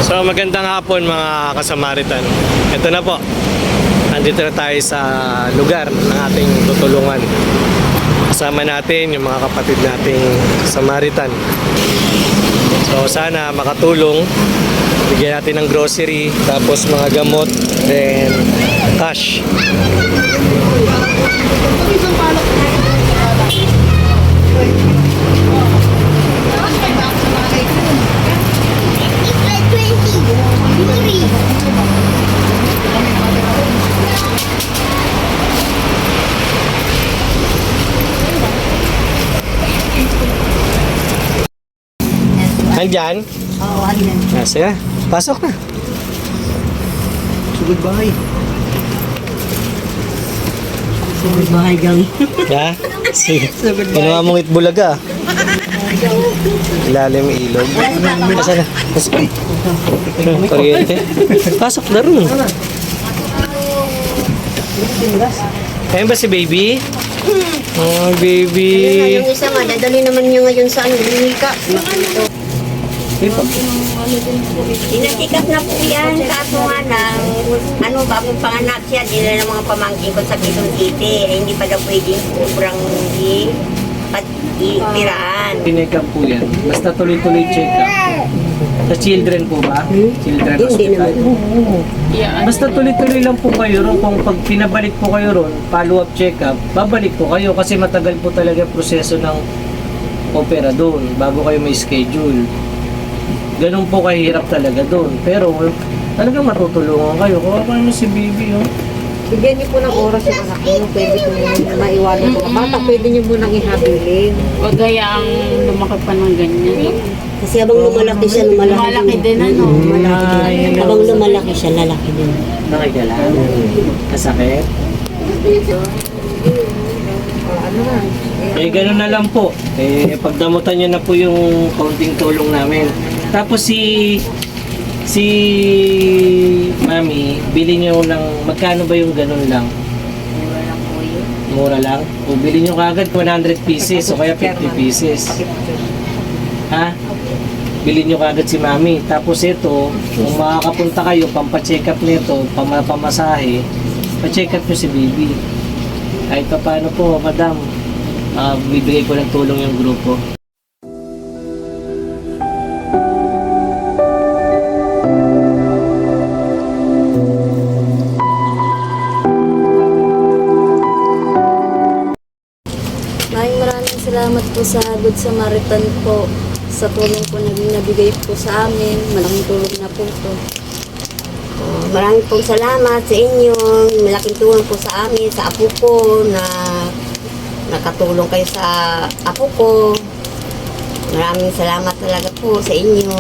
So magandang hapon mga kasamaritan. Ito na po. Nandito na tayo sa lugar ng ating tutulungan. Kasama natin yung mga kapatid nating Samaritan. So sana makatulong. Bigyan natin ng grocery, tapos mga gamot, then cash. Nandyan? Oo, andyan. Sige, pasok na. Sugod bahay. Sugod bahay gang. Ha? Sige. Sugod bahay. Ano mong itbulaga? Ilalim yung ilog. Nasaan na? Pasok na. Kuryente. Pasok na rin. Ayan ba si baby? Oh, baby. Yung isa nga, dadali naman niya ngayon sa Linika. Inatikap na po yan. Kaso nga lang, bagong panganak siya, dila ng mga pamangkin ko sa Quezon City. Hindi pa daw pwedeng sobrang itiraan. Pinekap po yan. Basta tuloy-tuloy check up. Sa children po ba? Children Hindi hospital? naman. Basta tuloy-tuloy lang po kayo ron. Kung pag pinabalik po kayo ron, follow-up check-up, babalik po kayo kasi matagal po talaga yung proseso ng opera doon bago kayo may schedule. Ganun po kahirap talaga doon. Pero talagang matutulungan kayo. Kung ano si baby, oh. Bigyan niyo po ng oras yung anak niyo. Pwede po maiwanan po. Bata, pwede niyo po nang ihabilin. Huwag kaya ang lumaki pa ng ganyan. Kasi habang lumalaki siya, Malaki din ano. Habang lumalaki siya, lalaki din. Nakikala. Kasakit. Ano na? Eh, ganun na lang po. Eh, pagdamutan nyo na po yung kaunting tulong namin. Tapos si Mami, bili nyo ng, magkano ba yung ganun lang? Mura lang? O bili nyo kagad 100 pieces o kaya 50 pieces. Ha? Bili nyo kagad si Mami. Tapos ito, kung makakapunta kayo, pampacheck up nito, pamasahe, pa-check up nyo si baby. Kahit pa paano po, madam, bibigay ko ng tulong yung grupo. Maraming salamat po sa Good Samaritan po sa tulong po na nabigay po sa amin. Malaking tulong na po ito. Maraming pong salamat sa inyo. Malaking tulong po sa amin, sa apo ko, na nakatulong kayo sa apo ko. Maraming salamat talaga po sa inyo.